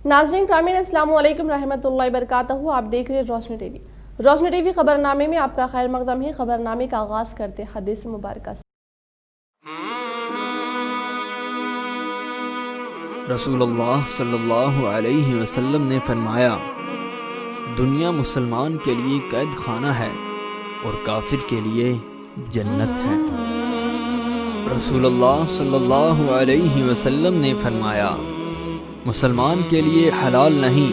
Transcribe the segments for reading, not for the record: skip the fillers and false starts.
नाज़रीन ग्रामीण अस्सलाम वालेकुम रहमतुल्लाहि वबरकातुहू। आप देख रहे हैं रोशनी टीवी। रोशनी टीवी खबरनामे में आपका खैर मकदम है। खबरनामे का आगाज करते हैं हदीस मुबारक से। रसूलुल्लाह सल्लल्लाहु अलैहि वसल्लम ने फरमाया, दुनिया मुसलमान के लिए कैद खाना है और काफिर के लिए जन्नत है। रसूलुल्लाह सल्लल्लाहु अलैहि वसल्लम ने फरमाया, मुसलमान के लिए हलाल नहीं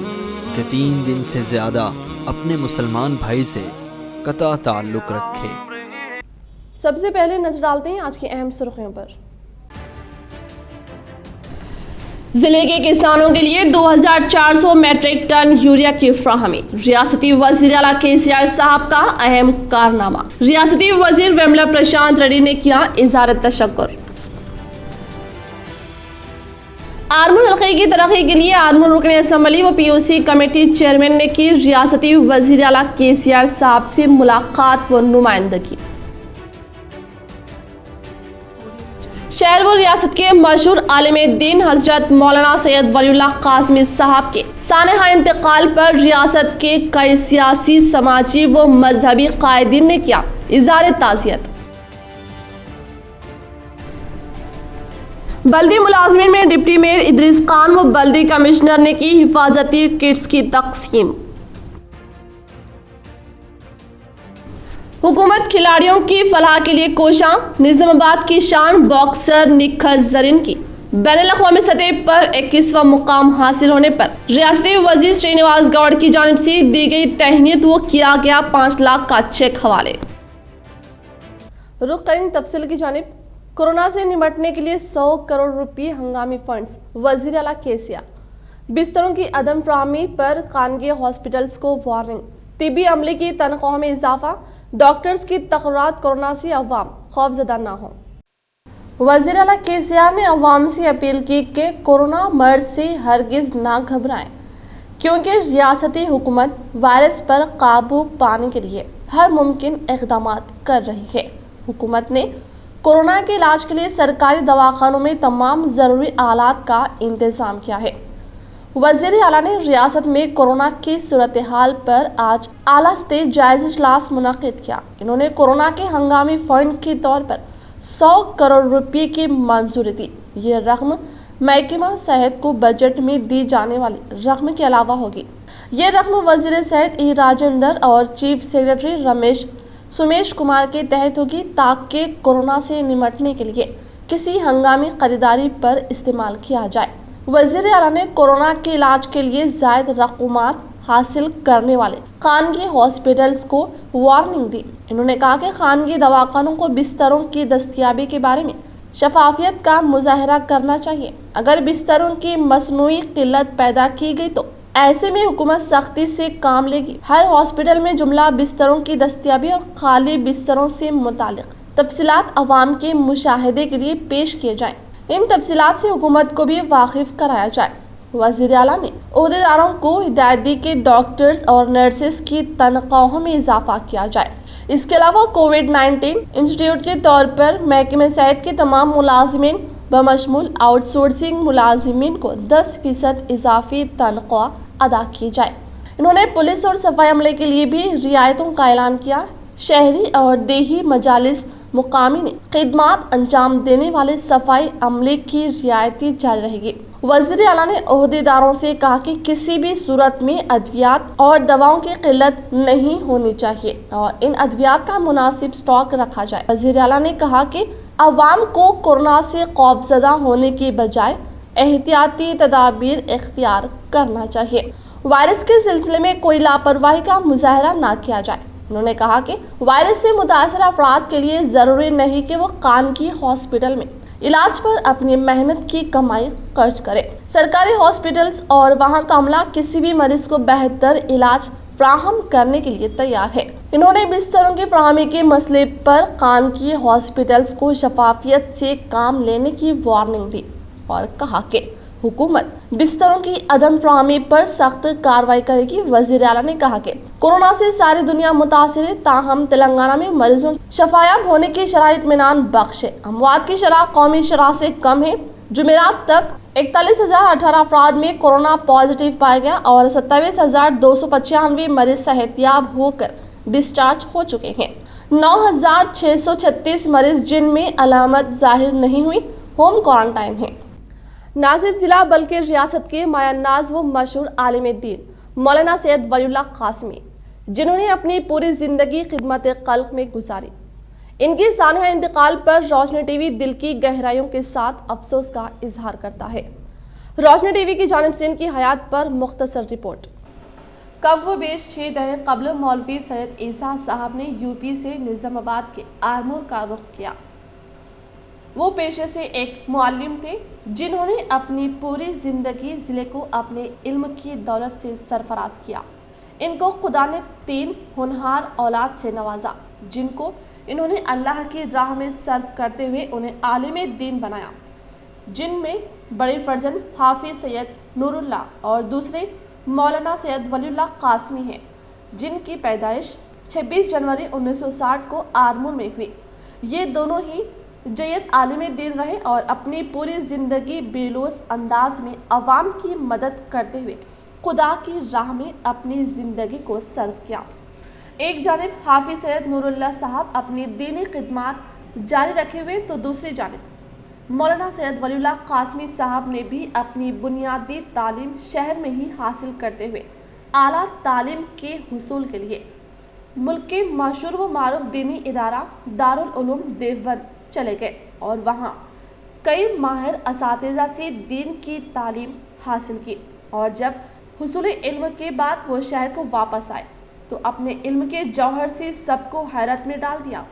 कि 3 दिन से ज़्यादा अपने मुसलमान भाई से कता ताल्लुक़ रखे। सबसे पहले नजर डालते हैं आज की अहम सुर्खियों पर। जिले के किसानों के लिए 2400 मेट्रिक टन यूरिया की फ्राहमी। रियासती वजीर आला केसीआर साहब का अहम कारनामा। रियासती वजीर वेमला प्रशांत रेड्डी ने किया इज़हार तशक्कुर। आर्मूर हल्के की तरक्की के लिए आर्मूर रुकन असम्बली व पीओसी कमेटी चेयरमैन ने की रियासती वजीर आला केसीआर साहब से मुलाकात व नुमाइंदगी। शहर व रियासत के मशहूर आलिम दीन हजरत मौलाना सैयद वलीउल्लाह कासमी साहब के सानहा इंतकाल पर रियासत के कई सियासी, समाजी व मजहबी कायदीन ने किया इज़हार ताज़ियत। बल्दी मुलाजमीन में डिप्टी मेयर इदरीस खान व बल्दी कमिश्नर ने की हिफाजती किट्स की तकसीम। हुकूमत खिलाड़ियों की फलाह के लिए कोशां। निजामाबाद की शान बॉक्सर निखत जरीन की बैनुल-अक़वामी सतह पर 21वां मुकाम हासिल होने पर रियासती वजीर श्रीनिवास गौड़ की जानिब से दी गई तहनीत व किया गया 5 लाख का चेक हवाले। रुख करें तफसील की जानिब। कोरोना से निपटने के लिए 100 करोड़ रुपये हंगामी फंड्स। वजीर आला केसीआर। बिस्तरों की अदम फ्राहमी पर खानगी हॉस्पिटल्स को वार्निंग। तिबी अमले की तनख्वाह में इजाफा। डॉक्टर्स की तकरार कोरोना से अवाम खौफजदा ना हो। वजीर आला केसीआर ने अवाम से अपील की कि कोरोना मर्ज से हरगिज ना घबराएं, क्योंकि रियासती हुकूमत वायरस पर काबू पाने के लिए हर मुमकिन इक़दाम कर रही है। हुकूमत ने कोरोना के इलाज के लिए सरकारी दवाखानों में तमाम ज़रूरी आलात का इंतज़ाम किया है। वज़ीर आला ने रियासत में कोरोना की सूरत हाल पर आज आला सतह जायज़ा इजलास मुनक़िद किया। इन्होंने कोरोना के हंगामी फंड के तौर पर 100 करोड़ रुपये की मंजूरी दी। ये रकम महकमा सेहत को बजट में दी जाने वाली रकम के अलावा होगी। ये रकम वज़ीर सेहत ई राजेंद्र और चीफ सेक्रेटरी सुमेश कुमार के तहत होगी, ताकि कोरोना से निपटने के लिए किसी हंगामी खरीदारी पर इस्तेमाल किया जाए। वज़ीर आला ने कोरोना के इलाज के लिए ज़ायद रकूमात हासिल करने वाले खानगी हॉस्पिटल्स को वार्निंग दी। इन्होंने कहा कि खानगी दवाखानों को बिस्तरों की दस्तयाबी के बारे में शफाफियत का मुजाहरा करना चाहिए। अगर बिस्तरों की मसनूई किल्लत पैदा की गई तो ऐसे में हुकूमत सख्ती से काम लेगी। हर हॉस्पिटल में जुमला बिस्तरों की दस्तयाबी और खाली बिस्तरों से मुतालिक तफसीलात अवाम के मुशाहिदे के लिए पेश किए जाएं। इन तफसीलात से हुकूमत को भी वाकिफ कराया जाए। वज़ीर आला ने ओहदेदारों को हिदायत दी कि डॉक्टर्स और नर्सेस की तनख्वाहों में इजाफा किया जाए। इसके अलावा कोविड-19 इंस्टीट्यूट के तौर पर महकमे सेहत के तमाम मुलाजिमीन बमशमूल आउटसोर्सिंग मुलाजिमीन को 10% इजाफी तनख्वाह अदा की जाए। इन्होंने पुलिस और सफाई अमले के लिए भी रियायतों का ऐलान किया। शहरी और देही मजालिस मुकामी ने खिदमात अंजाम देने वाले सफाई अमले की रियायती जारी रहेगी। वज़ीर आला ने ओहदेदारों से कहा कि किसी भी सूरत में अद्वियात और दवाओं की किल्लत नहीं होनी चाहिए और इन अद्वियात का मुनासिब स्टॉक रखा जाए। वज़ीर आला ने कहा कि अवाम को कोरोना से खौफजदा होने की बजाय एहतियाती तदाबीर इख्तियार करना चाहिए। वायरस के सिलसिले में कोई लापरवाही का मुजाहरा ना किया जाए। उन्होंने कहा कि वायरस से मुतासर अफराद के लिए ज़रूरी नहीं कि वो खानगी हॉस्पिटल में इलाज पर अपनी मेहनत की कमाई खर्च करे। सरकारी हॉस्पिटल्स और वहाँ का अमला किसी भी मरीज को बेहतर इलाज फ्राहम करने के लिए तैयार है। इन्होंने बिस्तरों की फ्राहमी के मसले पर खानगी हॉस्पिटल्स को शफाफियत से काम लेने की वार्निंग दी और कहा कि हुकूमत बिस्तरों की अदम फ्राहमी पर सख्त कार्रवाई करेगी। वज़ीर आला ने कहा कि कोरोना से सारी दुनिया मुतासिर है, ताहम तेलंगाना में मरीजों शफायाब होने की शरह इत्मीनान बख्श है। अमवात की शरह कौमी शरह से कम है। जुमेरात तक 41,018 अफराद में कोरोना पॉजिटिव पाया गया और 27,295 मरीज सेहतियाब होकर डिस्चार्ज हो चुके हैं। 9,636 मरीज जिनमें अलामत जाहिर नहीं हुई होम क्वारंटाइन हैं। नासिब जिला बल्कि रियासत के मायानाज व मशहूर आलिम दीन मौलाना सैयद वलीउल्लाह कासमी, जिन्होंने अपनी पूरी जिंदगी खिदमत खल्क में गुजारी, इनकी सानहा इंतकाल पर रोशनी टीवी दिल की गहराइयों के साथ अफसोस का इजहार करता है। रोशनी टीवी की जानिब से इनकी हयात पर मुख्तसर रिपोर्ट। कम व बेश 6 दहर कबल मौलवी सैयद ईसा साहब ने यूपी से निजामाबाद के आरमूर का रुख किया। वो पेशे से एक मुअल्लिम थे, जिन्होंने अपनी पूरी जिंदगी जिले को अपने इल्म की दौलत से सरफराज किया। इनको खुदा ने 3 होनहार औलाद से नवाजा, जिनको इन्होंने अल्लाह की राह में सर्व करते हुए उन्हें आलिम दीन बनाया, जिनमें बड़े फर्जन हाफिज सैयद नूरुल्लाह और दूसरे मौलाना सैयद वलीउल्लाह कासमी हैं, जिनकी पैदाइश 26 जनवरी 1960 को आरमूर में हुई। ये दोनों ही जय्यद आलिम दीन रहे और अपनी पूरी ज़िंदगी बेलोस अंदाज में अवाम की मदद करते हुए खुदा की राह में अपनी ज़िंदगी को सर्व किया। एक जानिब हाफिज सैयद नूरुल्लाह साहब अपनी दीनी खिदमत जारी रखे हुए, तो दूसरी जानिब मौलाना सैयद वलीउल्लाह कासमी साहब ने भी अपनी बुनियादी तालीम शहर में ही हासिल करते हुए आला तालीम के हुसूल के लिए मुल्क के मशहूर व मारूफ दीनी इदारा दारुल उलूम देवबंद चले गए और वहाँ कई माहिर असातिज़ा से दीन की तालीम हासिल की, और जब हुसूल इल्म के बाद वो शहर को वापस आए तो अपने इल्म के जौहर से सबको हैरत में डाल दिया।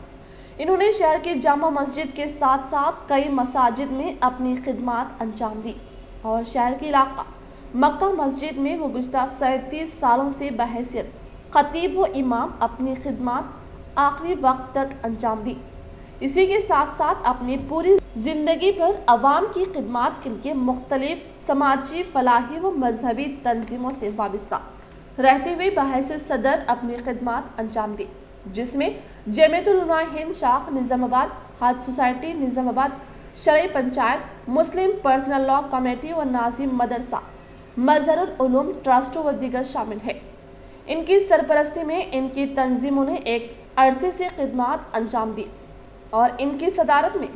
इन्होंने शहर के जामा मस्जिद के साथ साथ कई मसाजिद में अपनी खिदमत अंजाम दी और शहर के इलाका मक्का मस्जिद में वो गुज़श्ता 37 सालों से बहैसियत खतीब व इमाम अपनी खिदमत आखिरी वक्त तक अंजाम दी। इसी के साथ साथ अपनी पूरी ज़िंदगी भर अवाम की खिदमत के लिए मुख्तलिफ समाजी फलाही व मजहबी तंजीमों से वाबस्ता रहते हुए बहैसियत सदर अपनी खिदमत अंजाम दी, जिसमें जमीयतुल उलमा हिंद शाख निज़ामाबाद, हज सोसाइटी निज़ामाबाद, शरई पंचायत, मुस्लिम पर्सनल लॉ कमेटी व नाजिम मदरसा मज़हरुल उलूम ट्रस्टों व दीगर शामिल है। इनकी सरपरस्ती में इनकी तंजीमों ने एक अरसे से खिदमत अंजाम दी और इनकी सदारत में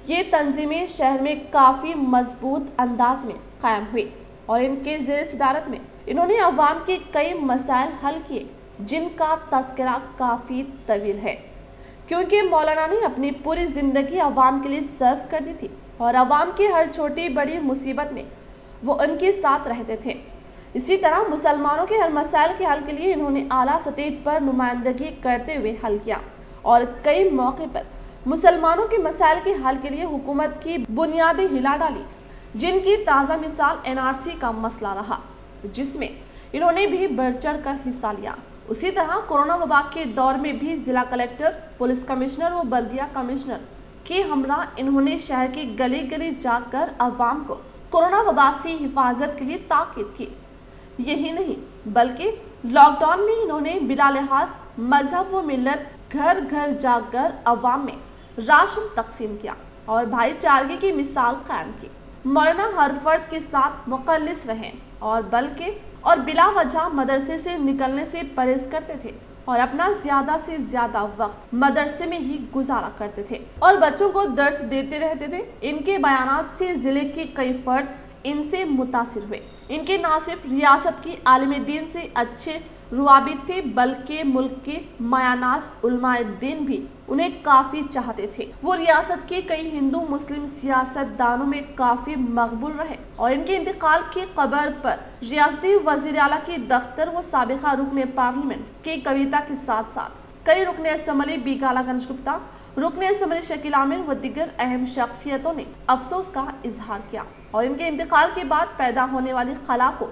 ये तंजीमें शहर में काफ़ी मजबूत अंदाज में कायम हुई और इनके ज़ेर सदारत में इन्होंने अवाम के कई मसाइल हल किए, जिनका तस्करा काफ़ी तवील है, क्योंकि मौलाना ने अपनी पूरी ज़िंदगी अवाम के लिए सर्व कर दी थी और अवाम की हर छोटी बड़ी मुसीबत में वो उनके साथ रहते थे। इसी तरह मुसलमानों के हर मसाइल के हल के लिए इन्होंने आला सतह पर नुमाइंदगी करते हुए हल किया और कई मौके पर मुसलमानों के मसाइल के हल के लिए हुकूमत की बुनियादें हिला डाली, जिनकी ताज़ा मिसाल NRC का मसला रहा, जिसमें इन्होंने भी बढ़ चढ़ कर हिस्सा लिया। उसी तरह कोरोना वबा के दौर में भी जिला कलेक्टर, पुलिस कमिश्नर व बल्दिया कमिश्नर के हमरा इन्होंने शहर की गली गली जाकर अवाम को कोरोना वबा से हिफाजत के लिए ताकीद की। यही नहीं बल्कि लॉकडाउन में इन्होंने बिला लिहाज मजहब व मिल्लत घर घर जाकर अवाम में राशन तकसीम किया और भाईचारगी की मिसाल कायम की। मौलाना हर फर्द के साथ मुखलिस रहे और बल्कि और बिला वजह मदरसे से निकलने से परहेज करते थे और अपना ज्यादा से ज्यादा वक्त मदरसे में ही गुजारा करते थे और बच्चों को दर्स देते रहते थे। इनके बयानात से जिले के कई फर्द इनसे मुतासिर हुए। इनके न सिर्फ रियासत की आलिम दीन से अच्छे रुआबित थे, बल्कि मुल्क के मायानास उलमाए दीन भी उन्हें काफ़ी चाहते थे। वो रियासत के कई हिंदू मुस्लिम सियासतदानों में काफ़ी मकबूल रहे और इनके इंतकाल की खबर पर रियासती वज़ीर आला के दफ्तर व साबिका रुकन पार्लियामेंट के कविता के साथ साथ कई रुकन असम्बली बी कालागंज गुप्ता, रुकन असम्बली शकील आमिर व दीगर अहम शख्सियतों ने अफसोस का इजहार किया और इनके इंतकाल के बाद पैदा होने वाली खला को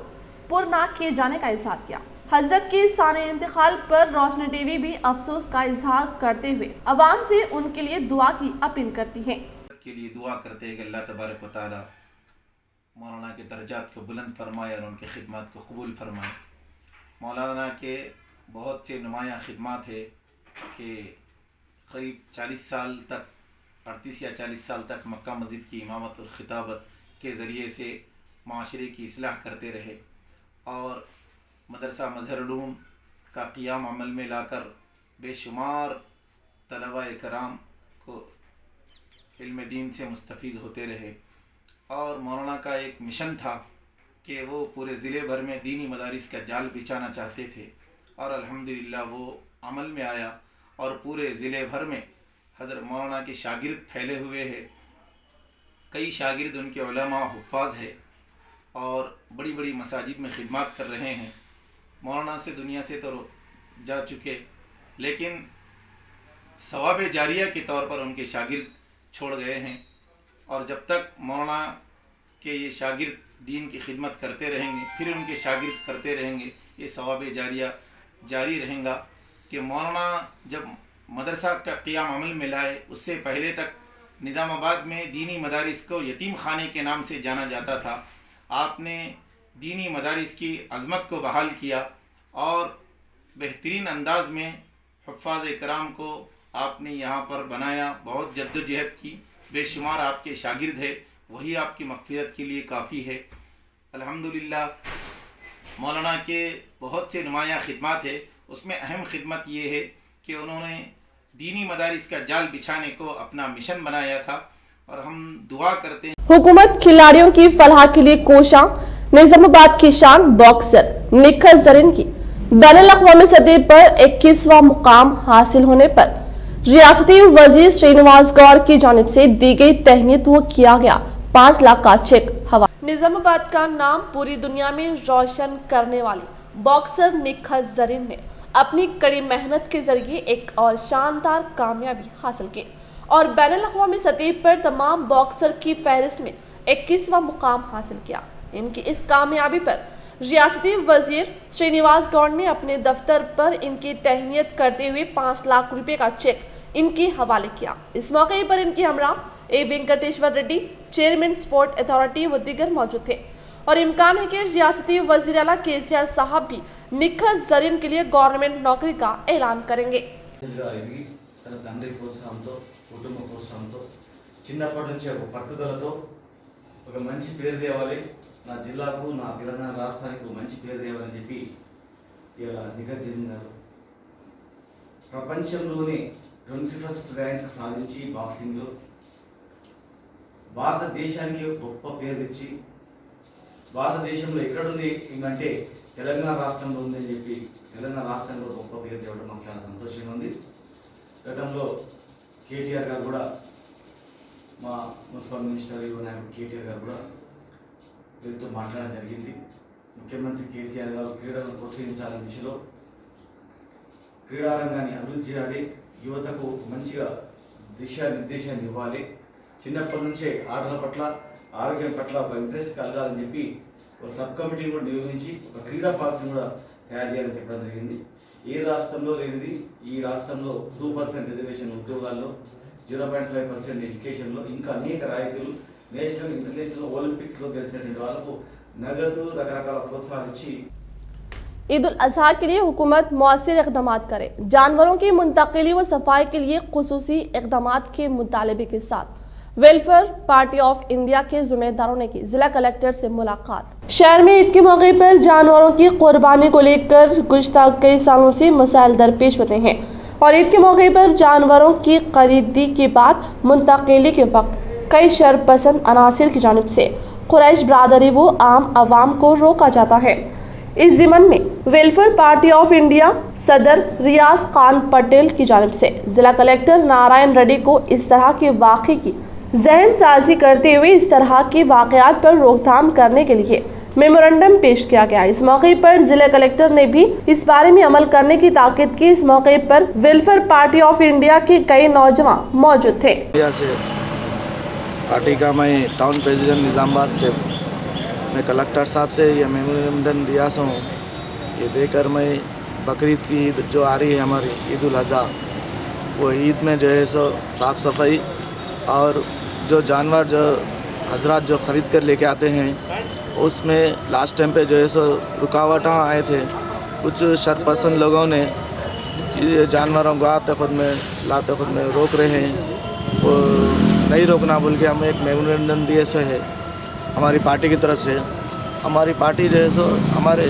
पुर न किए जाने का इजहार किया। हजरत के साने इंतकाल पर रोशनी टीवी भी अफसोस का इजहार करते हुए अवाम से उनके लिए दुआ की अपील करती है। के लिए दुआ करते हैं कि अल्लाह तबारक व तआला मौलाना के दर्जात को बुलंद फरमाए और उनकी खिदमत को कबूल फरमाए। मौलाना के बहुत से नुमायाँ खिदमत है कि करीब 40 साल तक 38 या 40 साल तक मक्का मस्जिद की इमामत और खिताबत کے ذریعے سے معاشرے کی اصلاح کرتے رہے اور مدرسہ مظہر علوم کا قیام عمل میں لا کر بے شمار طلباء کرام کو علم دین سے مستفیض ہوتے رہے۔ اور مولانا کا ایک مشن تھا کہ وہ پورے ضلع بھر میں دینی مدارس کا جال بچھانا چاہتے تھے، اور الحمدللہ وہ عمل میں آیا اور پورے ضلع بھر میں حضرت مولانا کے شاگرد پھیلے ہوئے ہیں۔ کئی شاگرد ان کے علماء حفاظ ہیں اور بڑی بڑی مساجد میں خدمات کر رہے ہیں۔ مولانا سے دنیا سے تو جا چکے، لیکن ثواب جاریہ کے طور پر ان کے شاگرد چھوڑ گئے ہیں، اور جب تک مولانا کے یہ شاگرد دین کی خدمت کرتے رہیں گے، پھر ان کے شاگرد کرتے رہیں گے، یہ ثواب جاریہ جاری رہیں گا۔ کہ مولانا جب مدرسہ کا قیام عمل میں لائے، اس سے پہلے تک نظام آباد میں دینی مدارس کو یتیم خانے کے نام سے جانا جاتا تھا۔ آپ نے دینی مدارس کی عظمت کو بحال کیا اور بہترین انداز میں حفاظ کرام کو آپ نے یہاں پر بنایا، بہت جد و جہد کی، بے شمار آپ کے شاگرد ہے، وہی آپ کی مغفرت کے لیے کافی ہے۔ الحمدللہ مولانا کے بہت سے نمایاں خدمات ہے، اس میں اہم خدمت یہ ہے کہ انہوں نے دینی مدارس کا جال بچھانے کو اپنا مشن بنایا تھا، اور ہم دعا کرتے ہیں حکومت کھلاڑیوں کی فلاح کے لیے کوشاں۔ نظام آباد کی شان باکسر نکھت زرین کی بین الاقوامی سطح پر 21واں مقام حاصل ہونے پر ریاستی وزیر شرینواس گوڑ کی جانب سے دی گئی تہنیت و کیا گیا 5 لاکھ کا چیک حوالہ۔ نظام آباد کا نام پوری دنیا میں روشن کرنے والی باکسر نکھت زرین نے اپنی کڑی محنت کے ذریعے ایک اور شاندار کامیابی حاصل کی اور بین الاقوامی سطح پر تمام باکسر کی فہرست میں 21واں مقام حاصل کیا۔ ان کی اس کامیابی پر ریاستی وزیر شرینواس گوڑ نے اپنے دفتر پر ان کی تہنیت کرتے ہوئے 5 لاکھ روپے کا چیک ان کے حوالے کیا۔ اس موقع پر ان کے ہمراہ A Venkateshwar Reddy, chairman sport authority و دیگر موجود تھے، اور امکان ہے کہ ریاستی وزیر اعلیٰ KCR صاحب بھی نکھت زرین کے لیے گورنمنٹ نوکری کا اعلان کریں گے۔ తన తండ్రి ప్రోత్సాహంతో కుటుంబ ప్రోత్సాహంతో చిన్నప్పటి నుంచి ఒక పట్టుదలతో ఒక మంచి పేరు తేవాలి, నా జిల్లాకు నా తెలంగాణ రాష్ట్రానికి ఒక మంచి పేరు తేవాలని చెప్పి ఇలా నిఖత్ జరీన్ గారు ప్రపంచంలోనే 21st ర్యాంక్ సాధించి బాక్సింగ్లో భారతదేశానికి ఒక గొప్ప పేరు తెచ్చి భారతదేశంలో ఎక్కడుంది అంటే తెలంగాణ రాష్ట్రంలో ఉందని చెప్పి తెలంగాణ రాష్ట్రంలో గొప్ప పేరు తేవడం మాకు చాలా సంతోషంగా ఉంది। గతంలో KTR గారు కూడా, మా మున్సిపల్ మినిస్టర్ నాయకుడు KTR గారు కూడా వీరితో మాట్లాడడం జరిగింది। ముఖ్యమంత్రి KCR గారు క్రీడలను ప్రోత్సహించాలనే దిశలో క్రీడారంగాన్ని అభివృద్ధి చేయాలి, యువతకు మంచిగా దిశానిర్దేశాన్ని ఇవ్వాలి, చిన్నప్పటి నుంచే ఆటల పట్ల ఆరోగ్యం పట్ల ఒక ఇంట్రెస్ట్ కలగాలని చెప్పి ఒక సబ్ కమిటీని కూడా నియమించి ఒక క్రీడా పాలసీని కూడా తయారు చేయాలని చెప్పడం జరిగింది। ఏ రాష్ట్రంలో లేనిది ఈ రాష్ట్రంలో 2% రిజర్వేషన్ ఉద్యోగాల్లో, 0.5% ఎడ్యుకేషన్లో, ఇంకా అనేక రాయితీలు, నేషనల్ ఇంటర్నేషనల్ ఒలింపిక్స్లో గెలిచినటువంటి వాళ్ళకు నగదు రకరకాల ప్రోత్సాహాలు ఇచ్చి ईद उल अजहा के लिए हुकूमत मौसर इक़दाम करे। जानवरों की मुंतकिली व सफाई के लिए खुसूसी इक़दाम के मुतालबे के साथ वेलफेयर पार्टी ऑफ इंडिया के जिम्मेदारों ने की जिला कलेक्टर से मुलाकात। शहर में ईद के मौके पर जानवरों की कुर्बानी को लेकर गुज़श्ता कई सालों से मसाइल दरपेश होते हैं, और ईद के मौके पर जानवरों की खरीदी के बाद मुंतकिली के वक्त कई शरपसंद अनासिर की जानिब से कुरैश बरादरी व आम आवाम को रोका जाता है। इस ज़िमन में वेलफेयर पार्टी ऑफ इंडिया सदर रियाज खान पटेल की जानिब से जिला कलेक्टर नारायण रेड्डी को इस तरह के वाक़े की जहन साजी करते हुए इस तरह के वाक़यात पर रोकथाम करने के लिए मेमोरेंडम पेश किया गया। इस मौके पर जिला कलेक्टर ने भी इस बारे में अमल करने की ताकीद की। इस मौके पर वेलफेयर पार्टी ऑफ इंडिया के कई नौजवान मौजूद थे। पार्टी का मैं टाउन प्रेसिडेंट निज़ामाबाद से मैं कलेक्टर साहब से ये मेमोरेंडम दिया हूँ, ये देकर मैं बकरीद की ईद जो आ रही है हमारी ईद उल अज़हा, वो ईद में जो है सो साफ़ सफाई और जो जानवर जो हजरात जो ख़रीद कर लेके आते हैं उसमें लास्ट टाइम पे जो है सो रुकावट आए थे। कुछ शरपसंद लोगों ने ये जानवरों को लाते खुद में रोक रहे हैं, वो नहीं रोकना बोल के हमें एक मेमोरेंडम दिए सो है। हमारी पार्टी की तरफ से। हमारी पार्टी जो है सो हमारे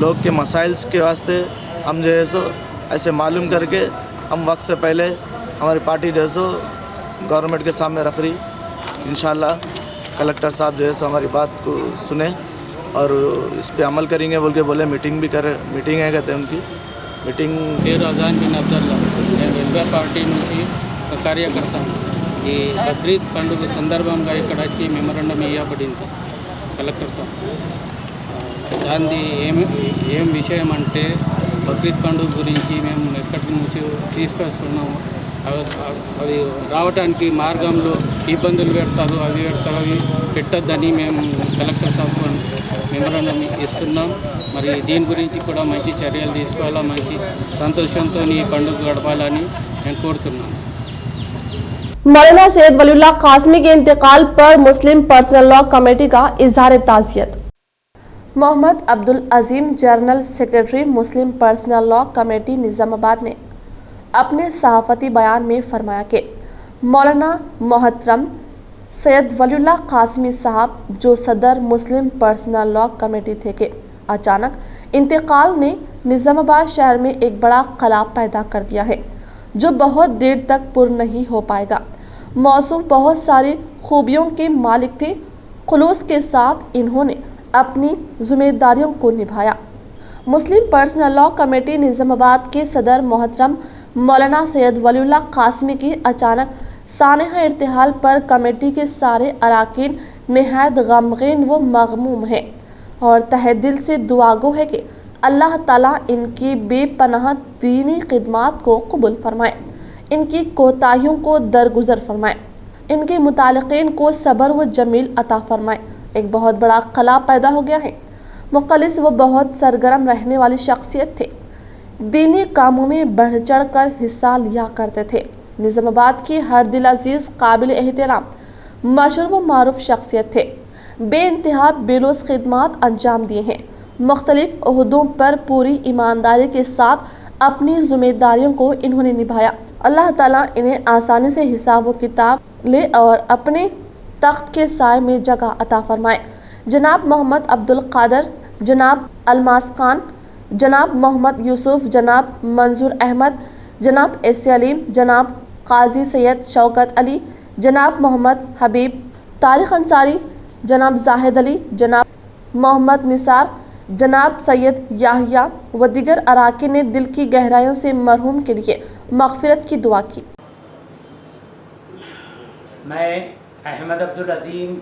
लोग के मसाइल्स के वास्ते हम जो है सो ऐसे मालूम करके हम वक्त से पहले हमारी पार्टी जो है सो गवर्नमेंट के सामने रख रही। इंशाल्लाह कलेक्टर साहब जो है सो हमारी बात को सुने और इस पे अमल करेंगे बोल के बोले। मीटिंग है कहते हैं उनकी मीटिंग। పేరు అజాన్ బిన్ అబ్దుల్లా, నేను వెల్ఫేర్ పార్టీ నుంచి ఒక కార్యకర్తను. ఈ బక్రీద్ పండుగ సందర్భంగా ఇక్కడ వచ్చి మెమరాండం ఇవ్వబడింది కలెక్టర్ సార్. దాని ఏం విషయం అంటే బక్రీద్ పండుగ గురించి మేము ఎక్కడి నుంచి తీసుకొస్తున్నాము, అవి రావడానికి మార్గంలో ఇబ్బందులు పెడతారు, అవి పెట్టద్దని మేము కలెక్టర్ సార్ మెమరాండం ఇస్తున్నాం. మరి దీని గురించి కూడా మంచి చర్యలు తీసుకోవాలా, మంచి సంతోషంతో ఈ పండుగ గడపాలని నేను కోరుతున్నాను. मौलाना सैयद वलीउल्लाह कासमी के इंतकाल पर मुस्लिम पर्सनल लॉ कमेटी का इजहार ताज़ियत। मोहम्मद अब्दुल अजीम general secretary Muslim personal law committee Nizamabad ने अपने सहाफ़ती बयान में फरमाया कि मौलाना मोहतरम सैयद वलीउल्लाह कासमी साहब जो सदर मुस्लिम पर्सनल लॉ कमेटी थे के अचानक इंतकाल ने निज़ामाबाद शहर में एक बड़ा खला पैदा कर दिया है जो बहुत देर तक पुर नहीं हो पाएगा। मौसूफ बहुत सारी खूबियों के मालिक थे। खुलूस के साथ इन्होंने अपनी जिम्मेदारियों को निभाया। मुस्लिम पर्सनल लॉ कमेटी निज़ामाबाद के सदर मोहतरम मौलाना सैयद वलीउल्लाह कासमी की अचानक सानहा इर्तिहाल पर कमेटी के सारे अरकान निहायत गमगीन व मगमूम हैं और तहे दिल से दुआगो है कि अल्लाह ताला इनकी बेपनाह दीनी खिदमात को कबूल फरमाए, इनकी कोताहियों को दरगुजर फरमाए, इनके मुतालिकीन को सब्र व जमील अता फरमाए। एक बहुत बड़ा खला पैदा हो गया है। मुखलिस व बहुत सरगर्म रहने वाली शख्सियत थे। दीनी कामों में बढ़ चढ़ कर हिस्सा लिया करते थे। निज़ामाबाद की हर दिल अजीज़ काबिल एहतराम मशहूर व मारूफ शख्सियत थे। बेइंतहा बेलूस खिदमात अंजाम दिए हैं। मुख्तलिफ ओहदों पर पूरी ईमानदारी के साथ अपनी जिम्मेदारियों को इन्होंने निभाया। अल्लाह ताला इन्हें आसानी से हिसाब व किताब ले और अपने तख्त के साए में जगह अता फरमाए। जनाब मोहम्मद अब्दुल कादर, जनाब अलमास खान, जनाब मोहम्मद यूसुफ, जनाब मंजूर अहमद, जनाब एस अलीम, जनाब काजी सैयद शौकत अली, जनाब मोहम्मद हबीब, तारिक अंसारी, जनाब जाहिद अली, जनाब मोहम्मद निसार, जनाब सैयद याहिया व दीगर अराकीन ने दिल की गहराइयों से मरहूम के लिए मग़फ़िरत की दुआ की। मैं अहमद अब्दुल अजीम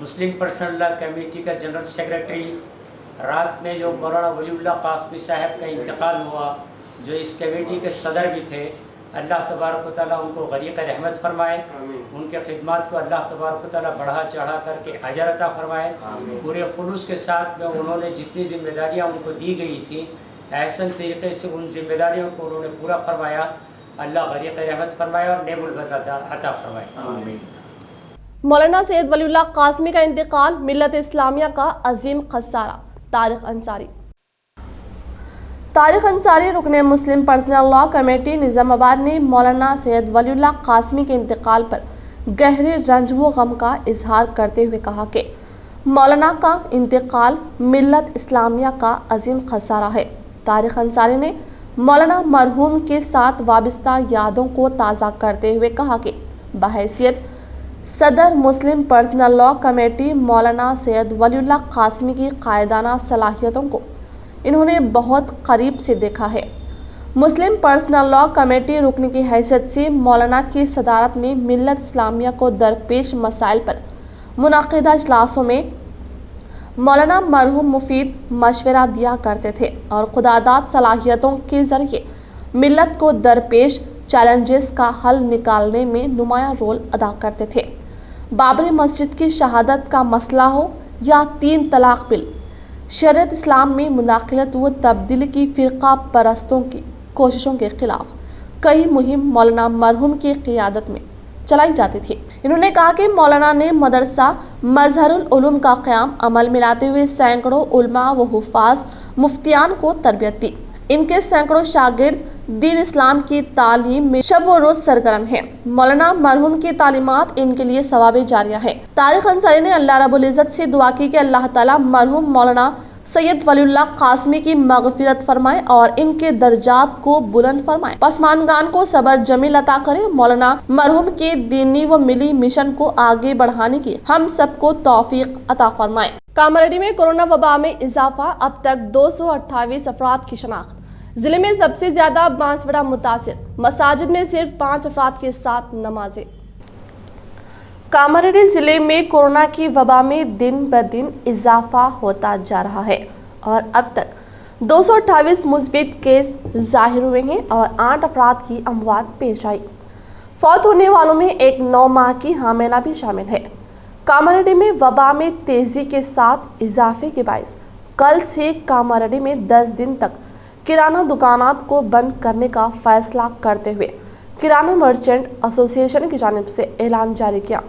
मुस्लिम पर्सनल लॉ कमेटी का जनरल सेक्रेटरी, रात में जो मौलाना वलीउल्लाह कासमी साहब का इंतकाल हुआ, जो इस कमेटी के सदर भी थे, अल्लाह तबारक व तआला उनको गरीक़ रहमत फरमाए, उनके खिदमत को अल्लाह तबारक व तआला बढ़ा चढ़ा करके अजर अता फरमाए। पूरे खुलूस के साथ में उन्होंने जितनी जिम्मेदारियाँ उनको दी गई थी, ऐसा तरीके से उन जिम्मेदारियों को उन्होंने पूरा फरमाया। अल्लाह गरीक़ रहमत फरमाए और नेमुल अता फरमाए। मौलाना सैयद वलीउल्लाह कासमी का इंतकाल मिल्लत इस्लामिया का अजीम खसारा। तारिक अंसारी रुकने मुस्लिम पर्सनल लॉ कमेटी निज़ामाबाद ने मौलाना सैयद वलीउल्लाह कासमी के इंतकाल पर गहरे रंज व गम का इजहार करते हुए कहा कि मौलाना का इंतकाल मिल्लत इस्लामिया का अजीम खसारा है। तारिक अंसारी ने मौलाना मरहूम के साथ वाबस्ता यादों को ताज़ा करते हुए कहा कि बहैसियत सदर मुस्लिम पर्सनल लॉ कमेटी मौलाना सैयद वलीउल्लाह कासमी की कायदाना सलाहियतों को इन्होंने बहुत करीब से देखा है। मुस्लिम पर्सनल लॉ कमेटी रुकने की हैसियत से मौलाना की सदारत में मिल्लत इस्लामिया को दरपेश मसाइल पर मुनाकिदा इजलासों में मौलाना मरहूम मुफीद मशवरा दिया करते थे और खुदादाद सलाहियतों के ज़रिए मिल्लत को दरपेश चैलेंजेस का हल निकालने में नुमायां रोल अदा करते थे। बाबरी मस्जिद की शहादत का मसला हो या 3 तलाक बिल, शरीयत इस्लाम में मुदाखलत व तब्दीली की फ़िरका परस्तों की कोशिशों के खिलाफ कई मुहिम मौलाना मरहूम की क़ियादत में चलाई जाती थी। इन्होंने कहा कि मौलाना ने मदरसा मजहरुल उलूम का क़याम अमल में लाते हुए सैकड़ों उलमा व हुफ़ाज़ मुफ्तियान को तरबियत दी। इनके सैकड़ों शागिर्द दीन इस्लाम की तालीम में शब व रोज सरगर्म है। मौलाना मरहूम की तालीमात इनके लिए सवाबे जारिया है। तारिक अंसारी ने अल्लाह रब्बुल इज़्ज़त से दुआ की कि अल्लाह ताला मरहूम मौलाना सैयद वलीउल्लाह कासमी की मगफिरत फरमाए और इनके दर्जात को बुलंद फरमाए, पसमानगान को सबर जमील अता करे। मौलाना मरहूम के दीनी व मिली मिशन को आगे बढ़ाने की हम सबको तौफीक अता फरमाए। कामारेड्डी में कोरोना वबा में इजाफा, अब तक 228 अफराद की शनाख्त। जिले में सबसे ज्यादा बांसवाड़ा मुतासिर, मसाजिद में सिर्फ 5 अफराद के साथ नमाजें। कामारेड्डी जिले में कोरोना की वबा में दिन ब दिन इजाफा होता जा रहा है और अब तक 228 मुस्बित केस जाहिर हुए हैं और 8 अफराद की अमवात पेश आई। फौत होने वालों में एक 9 माह की हामिला भी शामिल है। कामारेड्डी में वबा में तेजी के साथ इजाफे के बायस कल से कामारेड्डी में 10 दिन तक किराना दुकानात को बंद करने का फैसला करते हुए किराना मर्चेंट एसोसिएशन की जानिब से ऐलान जारी किया।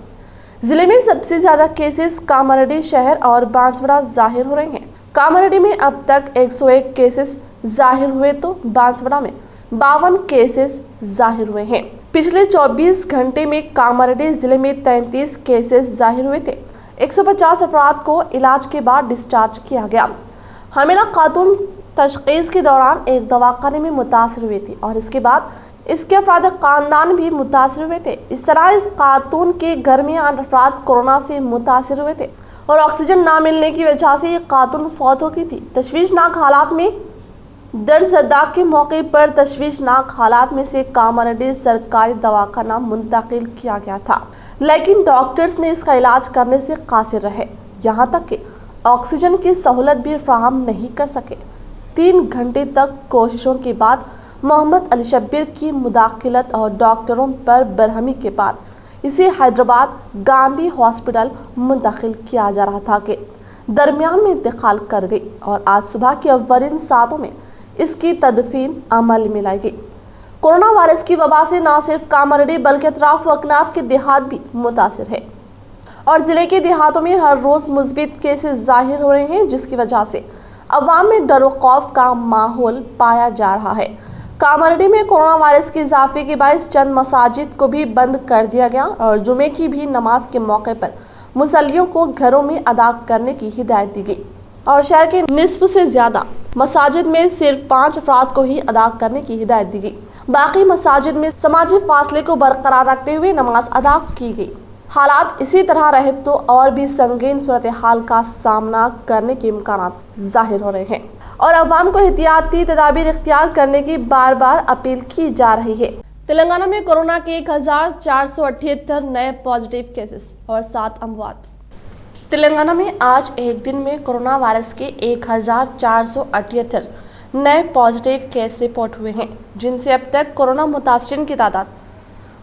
जिले में सबसे ज्यादा केसेस कामारेड्डी शहर और बांसवाड़ा जाहिर हो रहे हैं। कामारेड्डी में अब तक 101 केसेस जाहिर हुए तो बांसवाड़ा में 52 केसेस जाहिर हुए हैं। पिछले 24 घंटे में कामारेड्डी जिले में 33 केसेस जाहिर हुए थे। 150 अफराद को इलाज के बाद डिस्चार्ज किया गया। हमीला खातून तशखीस के दौरान एक दवाखाने में मुतासर हुई थी और इसके बाद इसके अफराद खानदान भी मुतासर हुए थे। इस तरह इस खातून के घर में 8 अफराद कोरोना से मुतासर हुए थे और ऑक्सीजन ना मिलने की वजह से ये खातून फौत हो गई थी। तशवीशनाक हालात में दर्जदा के मौके पर तशवीशनाक हालात में से कामारेड्डी सरकारी दवाखाना मुंतकिल किया गया था, लेकिन डॉक्टर्स ने इसका इलाज करने से कासिर रहे, यहाँ तक कि ऑक्सीजन की सहूलत भी फराहम नहीं कर सके। 3 घंटे तक कोशिशों के बाद मोहम्मद अली शब्बीर की मुदाखलत और डॉक्टरों पर बरहमी के बाद इसे हैदराबाद गांधी हॉस्पिटल मुंतकिल किया जा रहा था कि दरमियान में इंतकाल कर गई और आज सुबह के अव्वलिन सातों में इसकी तदफीन अमल में लाई गई। कोरोना वायरस की वबा से न सिर्फ कामारेड्डी बल्कि अतराफ व अकनाफ के देहात भी मुतासिर है और जिले के देहातों में हर रोज मुस्बित केसेस जाहिर हो रहे हैं, जिसकी वजह से अवाम में डर व खौफ का माहौल पाया जा रहा है। कामारेड्डी में कोरोना वायरस के इजाफे के बायस चंद मसाजिद को भी बंद कर दिया गया और जुमे की भी नमाज के मौके पर मुसल्लियों को घरों में अदा करने की हिदायत दी गई और शहर के निस्फ से ज्यादा मसाजिद में सिर्फ 5 अफराद को ही अदा करने की हिदायत दी गई। बाकी मसाजिद में समाजी फासले को बरकरार रखते हुए नमाज अदा की गई। हालात इसी तरह रहे तो और भी संगीन सूरत हाल का सामना करने के इम्कान जाहिर हो रहे हैं और अवाम को एहतियाती तदाबीर इख्तियार करने की बार बार अपील की जा रही है। तेलंगाना में कोरोना के 1478 नए पॉजिटिव केसेस और 7 अमवात। तेलंगाना में आज एक दिन में कोरोना वायरस के 1478 नए पॉजिटिव केस रिपोर्ट हुए हैं, जिनसे अब तक कोरोना मुतासरीन की तादाद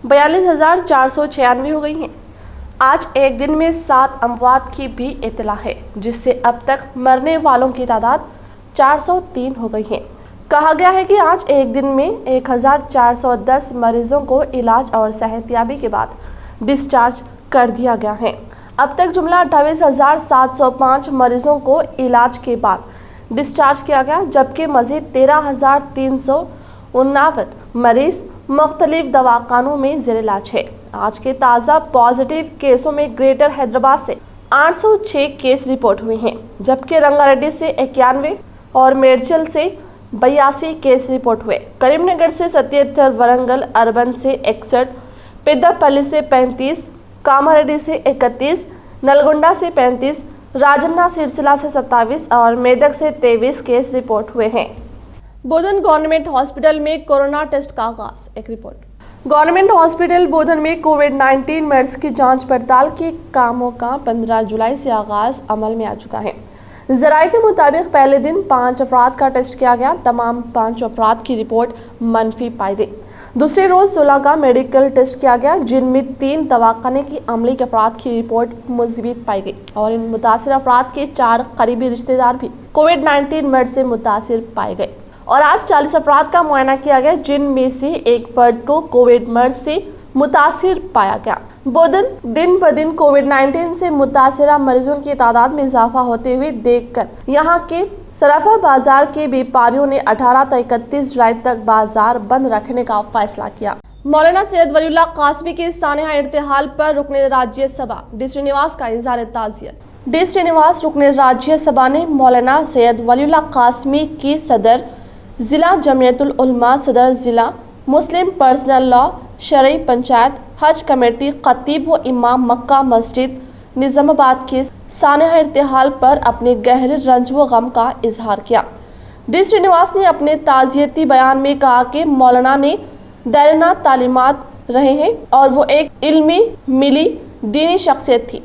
42,496 हो गई है। आज एक दिन में 7 अमवात की भी इत्तला है, जिससे अब तक मरने वालों की तादाद 403 हो गई है। कहा गया है कि आज एक दिन में 1410 मरीजों को इलाज और सेहतियाबी के बाद डिस्चार्ज कर दिया गया है। अब तक जुमला 28,705 मरीजों को इलाज के बाद डिस्चार्ज किया गया, जबकि मजीद 13,389 मरीज मुख्तलिफ दवाखानों में ज़ेर इलाज है। आज के ताज़ा पॉजिटिव केसों में ग्रेटर हैदराबाद से 806 केस रिपोर्ट हुए हैं, जबकि रंगारेड्डी से 91 और मेडचल से 82 केस रिपोर्ट हुए। करीमनगर से 77, वरंगल अर्बन से 61, पेद्दापल्ली से 35, कामारेड्डी से 31, नलगोंडा से 35, राजन्ना सिरसिला से 27 और मेदक से 23 केस रिपोर्ट हुए हैं। बोधन गवर्नमेंट हॉस्पिटल में कोरोना टेस्ट का आगाज। एक रिपोर्ट। गवर्नमेंट हॉस्पिटल बोधन में कोविड-19 मरीज की जांच पड़ताल के कामों का 15 जुलाई से आगाज अमल में आ चुका है। जराये के मुताबिक पहले दिन 5 अफराद का टेस्ट किया गया। तमाम 5 अफराद की रिपोर्ट मनफी पाई गई। दूसरे रोज 16 का मेडिकल टेस्ट किया गया, जिनमें 3 दवाखाने की अमली के अफराद की रिपोर्ट मुस्बित पाई गई और इन मुतासिर अफराद के 4 करीबी रिश्तेदार भी कोविड-19 मरीज से मुतासिर पाए गए और आज 40 अफराद का मुआयना किया गया, जिनमें से एक फर्द को कोविड मर्ज से मुतासिर पाया गया। बोधन दिन ब दिन कोविड-19 से मुतासिरा मरीजों की तादाद में इजाफा होते हुए देखकर यहाँ के सराफा बाजार के व्यापारियों ने 18 से 31 जुलाई तक बाजार बंद रखने का फैसला किया। मौलाना सैयद वलीउल्लाह कासमी के सानिया इर्तिहाल पर रुकने राज्यसभा डी श्रीनिवास का इज़हार ताज़ियत। डी श्रीनिवास रुकने राज्यसभा ने मौलाना सैयद वलीउल्लाह कासमी की सदर जिला जमीयतुल उलमा, सदर जिला मुस्लिम पर्सनल लॉ, शरई पंचायत, हज कमेटी, खतीब व इमाम मक्का मस्जिद निज़ामाबाद के सानिया इर्तिहाल पर अपने गहरे रंज व गम का इजहार किया। डी श्रीनिवास ने अपने ताज़ियती बयान में कहा कि मौलाना ने दैराना तालीमात रहे हैं और वो एक इल्मी मिली दीनी शख्सियत थी,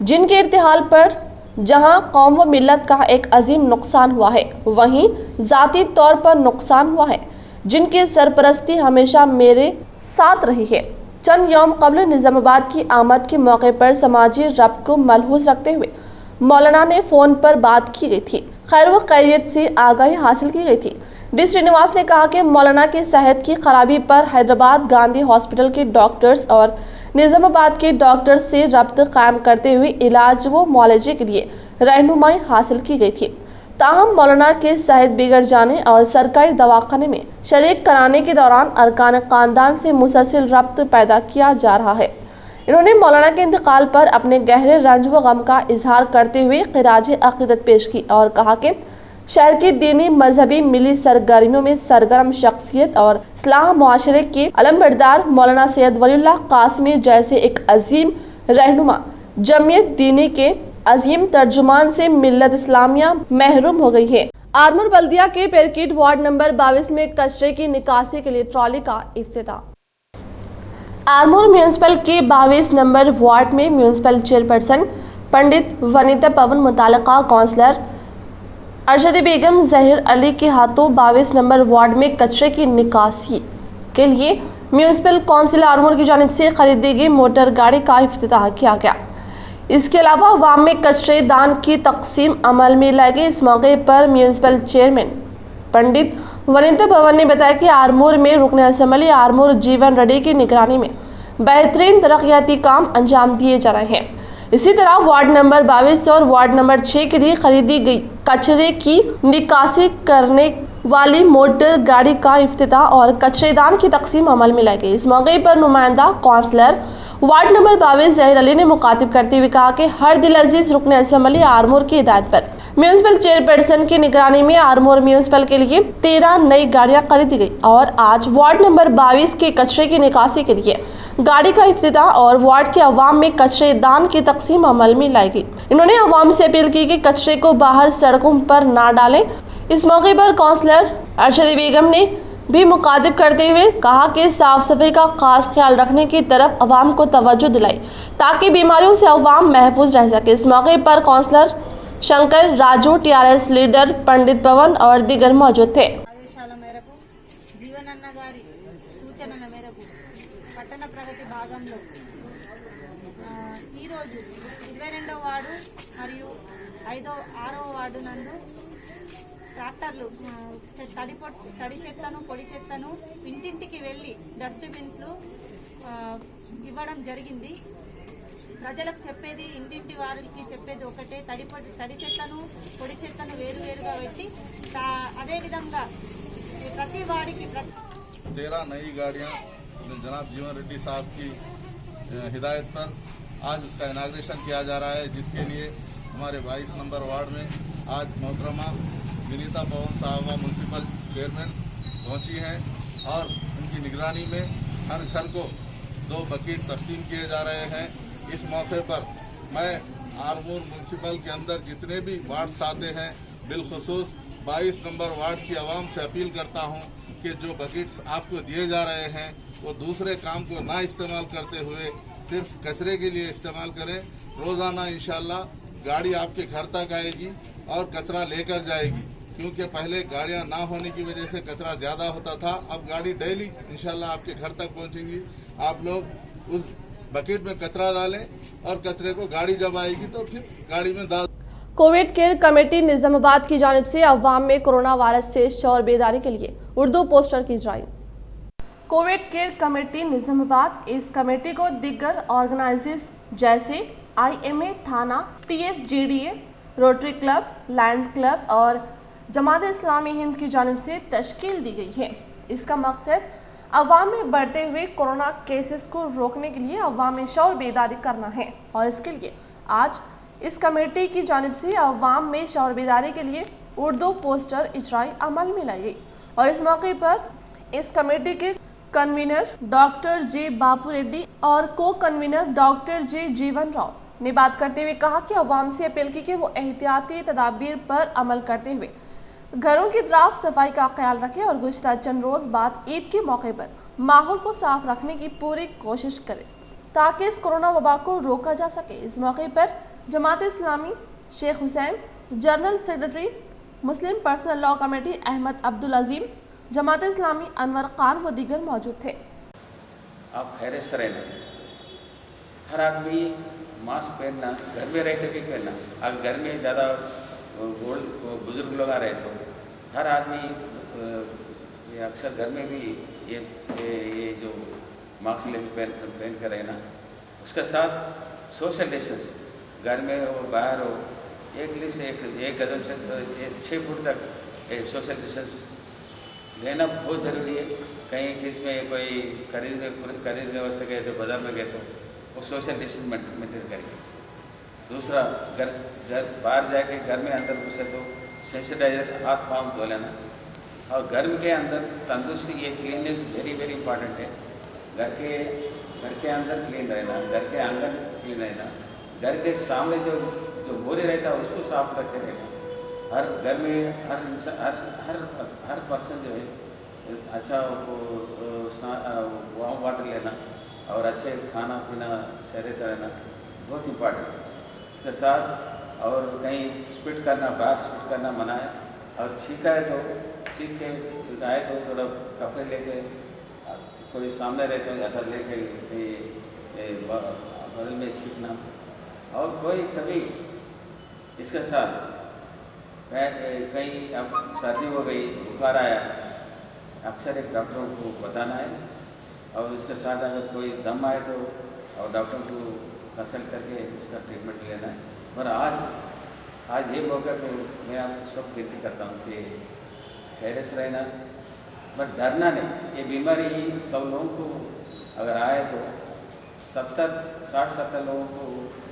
जिनके इर्तिहाल पर जहां कौम व मिल्लत का एक अजीम नुकसान हुआ है, वहीं ज़ाती तौर पर नुकसान हुआ है, जिनकी सरपरस्ती हमेशा मेरे साथ रही है। चंद यौम कबल निज़ामाबाद की आमद के मौके पर समाजी रब्त को मलहूज़ रखते हुए मौलाना ने फ़ोन पर बात की गई थी। खैर व खैरियत से आगाही हासिल की गई थी। डी श्रीनिवास ने कहा कि मौलाना की सेहत की खराबी पर हैदराबाद गांधी हॉस्पिटल के डॉक्टर्स और निज़ामाबाद के डॉक्टर्स से रब्त कायम करते हुए इलाज व मुआलजे के लिए रहनुमाई हासिल की गई थी। ताहम मौलाना के सेहत बिगड़ जाने और सरकारी दवाखाने में शरीक कराने के दौरान अरकान खानदान से मुसलसल रब्त पैदा किया जा रहा है। इन्होंने मौलाना के इंतकाल पर अपने गहरे रंज व गम का इजहार करते हुए खिराज अक़ीदत पेश की और कहा कि शहर की दीनी मजहबी मिली सरगर्मियों में सरगर्म शख्सियत और इस्लाह मुआशरे के अलमबरदार मौलाना सैयद वलीउल्लाह कासमी जैसे एक अजीम रहनुमा जमीयत दीनी के अजीम तर्जुमान से मिल्लत इस्लामिया महरूम हो गई है। आरमूर बल्दिया के पेरकीट वार्ड नंबर 22 में कचरे की निकासी के लिए ट्रॉली का इफ्तिताह। आरमूर म्यूनिसिपल के 22 नंबर वार्ड में म्यूनिसिपल चेयरपर्सन पंडित वनीता पवन मुतालिका काउंसलर अरशदी बेगम जहीर अली के हाथों 22 नंबर वार्ड में कचरे की निकासी के लिए म्यूनिसिपल काउंसिल आरमूर की जानिब से खरीदी गई मोटर गाड़ी का इफ्तिताह किया गया। इसके अलावा अवाम में कचरे दान की तकसीम अमल में लाई गई। इस मौके पर म्यूनिसिपल चेयरमैन पंडित वनीता भवन ने बताया कि आरमूर में रुकन असम्बली आरमूर जीवन रेड्डी की निगरानी में बेहतरीन तरक्याती काम अंजाम दिए जा रहे हैं। इसी तरह वार्ड नंबर 22 और वार्ड नंबर 6 के लिए खरीदी गई कचरे की निकासी करने वाली मोटर गाड़ी का इफ्तिताह और कचरेदान की तकसीम अमल में लाई गई। इस मौके पर नुमाइंदा counsellor ward number 22 Zaheer Ali ने मुखातिब करते हुए कहा कि हर दिल अजीज रुकन असम्बली आरमूर की हिदायत पर म्यूनिसिपल चेयरपर्सन की निगरानी में आरमूर म्यूनिसिपल के लिए 13 नई गाड़ियां खरीदी गई और आज वार्ड नंबर 22 के कचरे की निकासी के लिए गाड़ी का इफ्तिताह और वार्ड के अवाम में कचरे दान की तकसीम अमल में लाई गई। इन्होंने अवाम से अपील की कि कचरे को बाहर सड़कों पर ना डालें। इस मौके पर काउंसलर अरशदी बेगम ने भी मुखातिब करते हुए कहा कि साफ सफाई का खास ख्याल रखने की तरफ अवाम को तवज्जो दिलाई ताकि बीमारियों से अवाम महफूज रह सके। इस मौके पर councillor Shankar Raju, TRS leader Pandit Pavan और दीगर मौजूद थे। ఆదేశాల మేరకు జీవనన్న గారి సూచనల మేరకు పట్టణ ప్రగతి భాగంలో ఈరోజు 22వ వార్డు మరియు 6వ వార్డు నందు ట్రాక్టర్లు తడి చెత్తను పొడి చెత్తను ఇంటింటికి వెళ్ళి డస్ట్బిన్స్లు ఇవ్వడం జరిగింది। ప్రజలకు చెప్పేది ఇంటింటి వారికి చెప్పేది ఒకటే, తడి చెత్తను పొడి చెత్తను వేరువేరుగా పెట్టి అదేవిధంగా ప్రతి వాడికి 13 नई गाड़ियां जनाब जीवन रेड्डी साहब की हिदायत पर आज उसका इनाग्रेशन किया जा रहा है, जिसके लिए हमारे 22 नंबर वार्ड में आज मोहतरमा विनीता पवन साहबा म्यूनसिपल चेयरमैन पहुंची हैं और उनकी निगरानी में हर घर को 2 बकेट तकसीम किए जा रहे हैं। इस मौके पर मैं आरमूर म्यूनसिपल के अंदर जितने भी वार्ड्स आते हैं बिलखुसूस 22 नंबर वार्ड की आवाम से अपील करता हूं कि जो बकेट्स आपको दिए जा रहे हैं वो दूसरे काम को ना इस्तेमाल करते हुए सिर्फ कचरे के लिए इस्तेमाल करें। रोज़ाना इंशाल्लाह गाड़ी आपके घर तक आएगी और कचरा लेकर जाएगी, क्योंकि पहले गाड़ियां ना होने की वजह से कचरा ज़्यादा होता था। अब गाड़ी डेली इंशाल्लाह आपके घर तक पहुंचेंगी। आप लोग उस बकेट में कचरा डालें और कचरे को गाड़ी जब आएगी तो फिर गाड़ी में डाल। कोविड केयर कमेटी निजामाबाद की जानिब से अवाम में कोरोना वायरस से शौर बेदारी के लिए उर्दू पोस्टर की जाए। कोविड केयर कमेटी निजामाबाद इस कमेटी को दिग्गर ऑर्गेनाइजेस जैसे IMA थाना, TSGDA, rotary club, Lions club और जमात इस्लामी हिंद की जानिब से तश्कील दी गई है। इसका मकसद अवाम में बढ़ते हुए कोरोना केसेस को रोकने के लिए अवाम में शौर बेदारी करना है और इसके लिए आज इस कमेटी की जानिब से अवाम में शौर बेदारी के लिए उर्दू पोस्टर इजराई अमल में लाई गई और इस मौके पर इस कमेटी के कन्वीनर डॉक्टर जे बापू रेड्डी और को कन्वीनर डॉक्टर जे जीवन राव ने बात करते हुए कहा कि अवाम से अपील की कि वो एहतियाती तदाबीर पर अमल करते हुए घरों की तरफ सफाई का ख्याल रखें और गुज़श्ता चंद रोज़ बाद ईद के मौके पर माहौल को साफ रखने की पूरी कोशिश करें ताकि इस कोरोना वबा को रोका जा सके। इस मौके पर Jamaat Islami Sheikh Hussain, general secretary Muslim personal law committee Ahmed Abdul Azeem, Jamaat Islami Anwar Khan व दीगर मौजूद थे। आप खैर से रहना, हर आदमी मास्क पहनना, घर में रह कर भी पहनना। अगर घर में ज़्यादा बुजुर्ग लोग आ रहे तो हर आदमी अक्सर घर में भी ये जो मास्क लेके पहन कर रहना। उसके साथ सोशल डिस्टेंस, घर में हो बाहर हो, एक कदम से 6 फुट तक सोशल डिस्टेंस लेना बहुत ज़रूरी है। कहीं किस में कोई खरीदने वास्ते गए तो बाज़ार में गए तो वो सोशल डिस्टेंस मेंटेन करेंगे। दूसरा, घर बाहर जाके घर में अंदर घुसे तो सैनिटाइजर हाथ पाँव धो लेना और घर के अंदर तंदुरुस्ती, ये क्लीननेस वेरी वेरी इंपॉर्टेंट है। घर के अंदर क्लीन रहना, घर के आंगन क्लीन रहना, घर के सामने जो बोरे रहता है उसको साफ रखे रहना। हर घर में हर पर्सन जो है अच्छा वार्म वाटर लेना और अच्छे खाना पीना सेहत रहना बहुत इम्पॉर्टेंट है। उसके साथ और कहीं स्पिट करना, बाहर स्पिट करना मना है और छींका है तो छींक के आए तो थोड़ा कपड़े लेके कोई सामने रहते हो ऐसा लेके बगल में छींकना। और कोई कभी इसके साथ कहीं अब सर्दी हो गई, बुखार आया, अक्सर एक डॉक्टरों को बताना है और उसके साथ अगर कोई दम आए तो और डॉक्टर को कंसल्ट करके उसका ट्रीटमेंट लेना है। पर आज ये मौके पे मैं आप सब विनती करता हूँ कि खैर से रहना, बट डरना नहीं। ये बीमारी 100 लोगों को अगर आए तो 60-70 लोगों को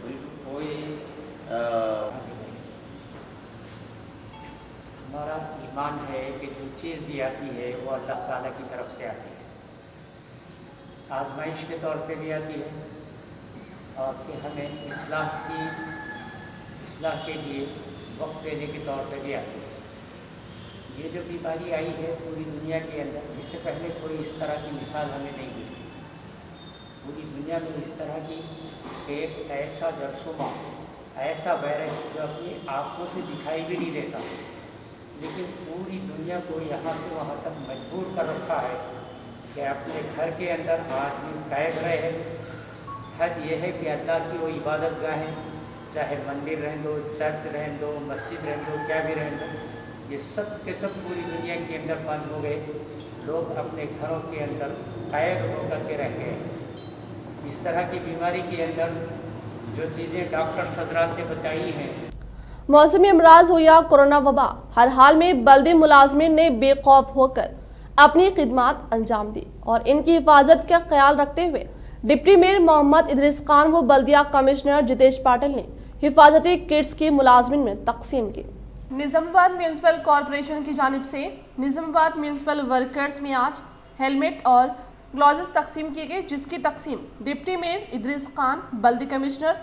बिल्कुल कोई हमारा ईमान है कि जो चीज़ भी आती है वो अल्लाह ताला की तरफ से आती है, आजमाइश के तौर पे भी आती है और फिर हमें इस्लाह के लिए वक्त देने के तौर पे भी आती है। ये जो बीमारी आई है पूरी दुनिया के अंदर, इससे पहले कोई इस तरह की मिसाल हमें नहीं मिली। पूरी दुनिया में इस तरह की एक ऐसा जरसुमा, ऐसा वायरस जो अपनी आँखों से दिखाई भी नहीं देता, लेकिन पूरी दुनिया को यहाँ से वहाँ तक मजबूर कर रखा है कि अपने घर के अंदर आदमी कैद रहे। हद यह है कि अल्लाह की वो इबादत गाहें, चाहे मंदिर रहने दो, चर्च रहने दो, मस्जिद रहने दो, क्या भी रहने दो, ये सब के सब पूरी दुनिया के अंदर बंद हो गए। लोग अपने घरों के अंदर कैद होकर के रह गए। इस तरह की बीमारी के अंदर जो चीज़ें डॉक्टर हजरात ने बताई हैं, मौसमी अमराज हो या कोरोना वबा, हर हाल में बल्दी मुलाजमीन ने बेखौफ होकर अपनी खिदमत अंजाम दी और इनकी हिफाजत का ख्याल रखते हुए डिप्टी मेयर मोहम्मद इदरीस खान व बल्दिया कमिश्नर जितेश पाटिल ने हिफाजती किट्स की मुलाजमीन में तकसीम की। निजामाबाद म्यूनसिपल कॉरपोरेशन की जानिब से निजामाबाद म्यूनसिपल वर्कर्स में आज हेलमेट और ग्लव्स तकसीम किए गए, जिसकी तकसीम डिप्टी मेयर इदरीस खान, बल्दी कमिश्नर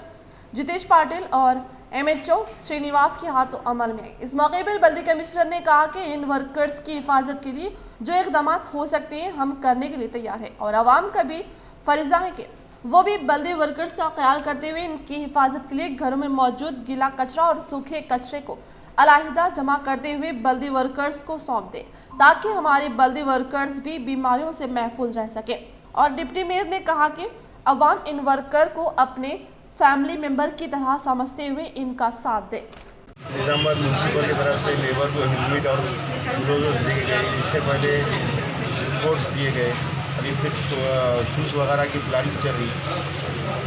जितेश पाटिल और MHO श्रीनिवास के हाथों अमल में। इस मौके पर बल्दी कमिश्नर ने कहा कि इन वर्कर्स की हिफाजत के लिए जो इकदाम हो सकते हैं हम करने के लिए तैयार है और आवाम का भी फरीजा है कि वो भी बल्दी वर्कर्स का ख्याल करते हुए इनकी हिफाजत के लिए घरों में मौजूद गीला कचरा और सूखे कचरे को अलहदा जमा करते हुए बल्दी वर्कर्स को सौंप दें ताकि हमारे बल्दी वर्कर्स भी बीमारियों से महफूज रह सके। और डिप्टी मेयर ने कहा कि अवाम इन वर्कर को अपने फैमिली मेंबर की तरह समझते हुए इनका साथ दे। निजामाबाद म्यूनसिपल की तरफ से लेबर को हेलमेट और ग्लव्स दिए गए। इससे पहले रिपोर्ट्स दिए गए अभी फिर शूज़ वगैरह की प्लानिंग चल रही है।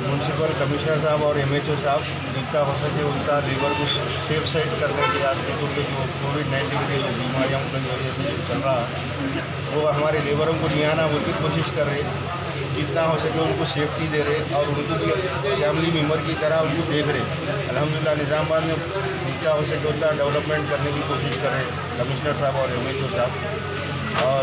म्यूनसिपल कमिश्नर साहब और MHO साहब जितना हो सके उनका लेबर को सेफ साइड करने के आज के जो कोविड-19 के जो बीमारियों की वजह से जो चल रहा है वो हमारे लेबरों को नहीं आना वो भी कोशिश कर रहे, जितना हो सके उनको सेफ्टी दे रहे और उनको भी फैमिली मेम्बर की तरह उनको देख रहे। अल्हम्दुलिल्लाह निज़ामाबाद में जितना हो सके उतना डेवलपमेंट करने की कोशिश कर रहे कमिश्नर साहब और MHO साहब। और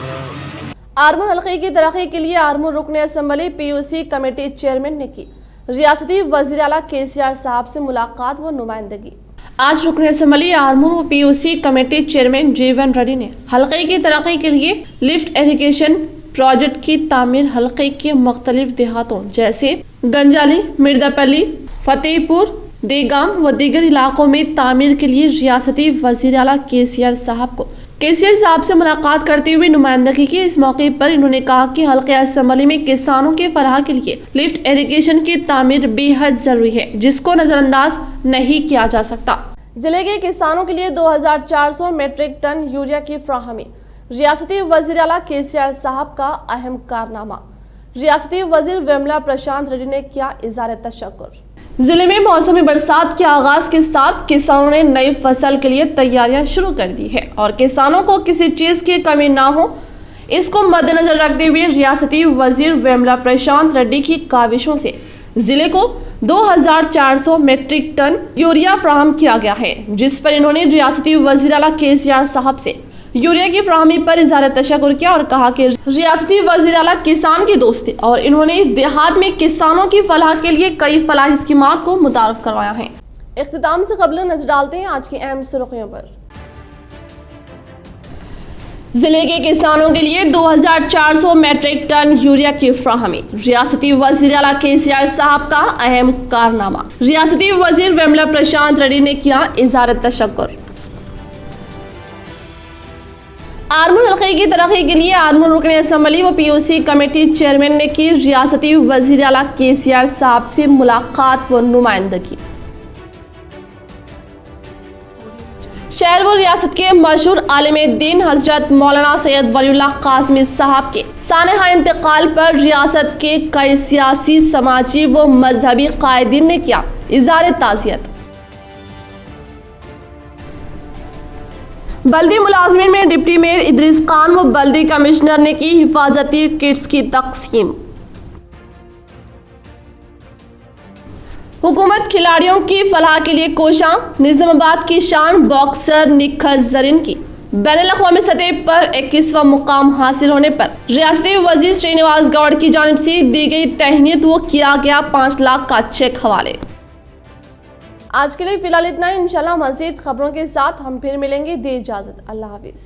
आर्मूर हल्के की तरक्की के लिए आर्मूर रुकन असम्बली PUC कमेटी चेयरमैन ने की रियासती वज़ीर आला KCR साहब से मुलाकात व नुमाइंदगी। आज रुकन असम्बली आर्मूर व PUC कमेटी चेयरमैन जीवन रेड्डी ने हल्के की तरक्की के लिए लिफ्ट इरिगेशन प्रोजेक्ट की तामीर हल्के के मुख्तलिफ देहातों जैसे गंजाली, मिर्दापल्ली, फतेहपुर, देगाम व दीगर इलाकों में तामीर के लिए रियासती वज़ीर आला KCR साहब को KCR साहब से मुलाकात करते हुए नुमाइंदगी की। इस मौके पर इन्होंने कहा कि हल्के असम्बली में किसानों के फलाह के लिए लिफ्ट इरिगेशन की तामीर बेहद जरूरी है, जिसको नजरअंदाज नहीं किया जा सकता। जिले के किसानों के लिए 2400 मीट्रिक टन यूरिया की फराहमी, रियासती वज़ीर आला KCR साहब का अहम कारनामा। रियासती वज़ीर विमला प्रशांत रेड्डी ने किया इज़हार तशक्कुर। जिले में मौसमी बरसात के आगाज के साथ किसानों ने नई फसल के लिए तैयारियां शुरू कर दी है और किसानों को किसी चीज की कमी ना हो, इसको मद्देनजर रखते हुए रियासती वज़ीर विमला प्रशांत रेड्डी की काविशों से जिले को 2400 मीट्रिक टन यूरिया फराहम किया गया है, जिस पर इन्होंने रियासती वज़ीर आला KCR साहब से यूरिया की फराहमी पर इज़हार तशक्कुर किया और कहा कि रियासती वज़ीर आला किसान की दोस्त है और इन्होंने देहात में किसानों की फलाह के लिए कई फलाही स्कीमात को मुतारफ करवाया है। इख्तिताम से कबल नजर डालते हैं आज की अहम सुर्खियों पर। जिले के किसानों के लिए 2400 मीट्रिक टन यूरिया की फराहमी, रियासती वज़ीर आला KCR साहब का अहम कारनामा। रियासती वज़ीर विमला प्रशांत रेड्डी ने किया इज़हार तशक्कुर। आर्मूर हल्के की तरक्की के लिए आर्मूर रुकन असम्बली व PUC कमेटी चेयरमैन ने की रियासती वज़ीर आला KCR साहब से मुलाकात व नुमाइंदगी। शहर व रियासत के मशहूर आलिम दीन हजरत मौलाना सैयद वलीउल्लाह कासमी साहब के सानहा इंतकाल पर रियासत के कई सियासी, समाजी व मजहबी कायदीन ने किया इज़हार ताज़ियत। बल्दी मुलाजमीन में डिप्टी मेयर इदरीस खान व बल्दी कमिश्नर ने की हिफाजती किट्स की तकसीम। हुकूमत खिलाड़ियों की फलाह के लिए कोशां, निजामाबाद की शान बॉक्सर निखत जरीन की बैनुल-अक़वामी सतह पर 21वां मुकाम हासिल होने पर रियासती वज़ीर श्रीनिवास गौड़ की जानिब से दी गई तहनीत व किया गया 5 लाख का चेक हवाले। आज के लिए फिलहाल इतना ही। इंशाल्लाह मज़ीद खबरों के साथ हम फिर मिलेंगे। दे इजाज़त, अल्लाह हाफिज़।